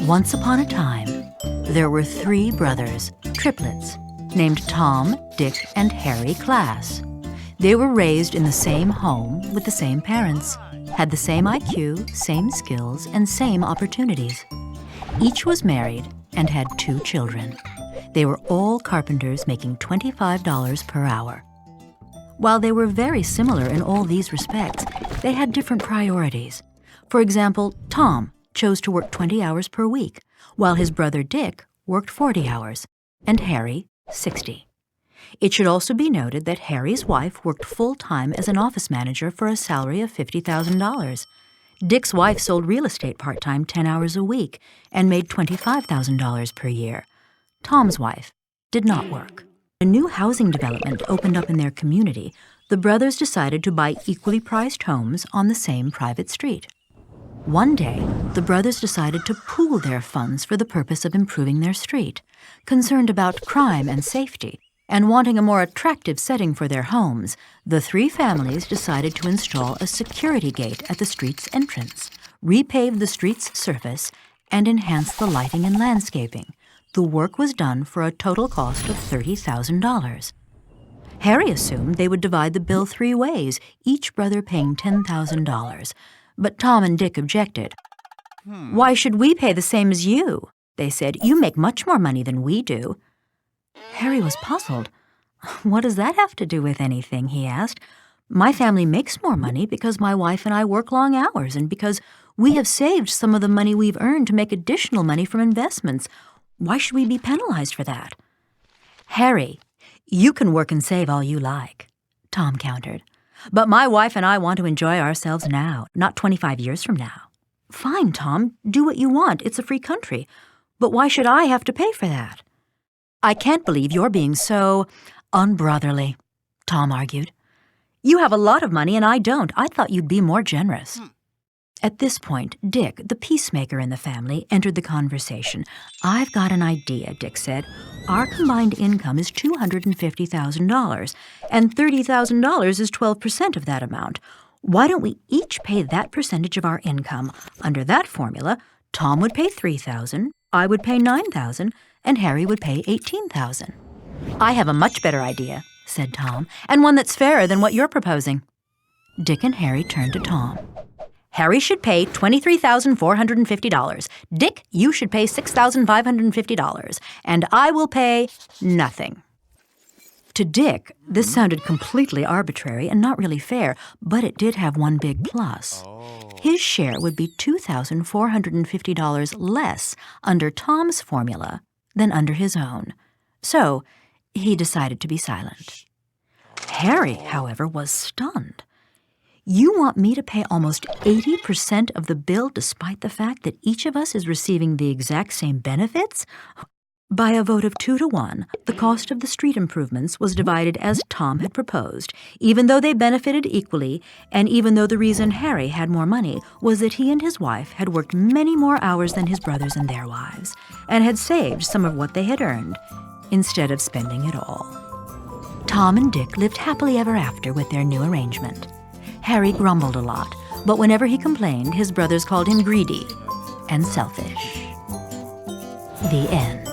Once upon a time, there were 3 brothers, triplets, named Tom, Dick, and Harry Class. They were raised in the same home with the same parents, had the same IQ, same skills, and same opportunities. Each was married and had 2 children. They were all carpenters making $25 per hour. While they were very similar in all these respects, they had different priorities. For example, Tom chose to work 20 hours per week, while his brother Dick worked 40 hours, and Harry 60. It should also be noted that Harry's wife worked full-time as an office manager for a salary of $50,000. Dick's wife sold real estate part-time 10 hours a week and made $25,000 per year. Tom's wife did not work. A new housing development opened up in their community. The brothers decided to buy equally priced homes on the same private street. One day, the brothers decided to pool their funds for the purpose of improving their street. Concerned about crime and safety, and wanting a more attractive setting for their homes, the 3 families decided to install a security gate at the street's entrance, repave the street's surface, and enhance the lighting and landscaping. The work was done for a total cost of $30,000. Harry assumed they would divide the bill 3 ways, each brother paying $10,000. But Tom and Dick objected. "Why should we pay the same as you?" they said. "You make much more money than we do." Harry was puzzled. "What does that have to do with anything?" he asked. "My family makes more money because my wife and I work long hours and because we have saved some of the money we've earned to make additional money from investments. Why should we be penalized for that?" "Harry, you can work and save all you like," Tom countered. "But my wife and I want to enjoy ourselves now, not 25 years from now." "Fine, Tom, do what you want. It's a free country. But why should I have to pay for that?" "I can't believe you're being so unbrotherly," Tom argued. "You have a lot of money and I don't. I thought you'd be more generous." At this point, Dick, the peacemaker in the family, entered the conversation. "I've got an idea," Dick said. "Our combined income is $250,000, and $30,000 is 12% of that amount. Why don't we each pay that percentage of our income? Under that formula, Tom would pay $3,000, I would pay $9,000, and Harry would pay $18,000. "I have a much better idea," said Tom, "and one that's fairer than what you're proposing." Dick and Harry turned to Tom. "Harry should pay $23,450. Dick, you should pay $6,550. And I will pay nothing." To Dick, this sounded completely arbitrary and not really fair, but it did have one big plus. His share would be $2,450 less under Tom's formula than under his own. So he decided to be silent. Harry, however, was stunned. "You want me to pay almost 80% of the bill despite the fact that each of us is receiving the exact same benefits?" By a vote of 2 to 1, the cost of the street improvements was divided as Tom had proposed, even though they benefited equally, and even though the reason Harry had more money was that he and his wife had worked many more hours than his brothers and their wives, and had saved some of what they had earned, instead of spending it all. Tom and Dick lived happily ever after with their new arrangement. Harry grumbled a lot, but whenever he complained, his brothers called him greedy and selfish. The end.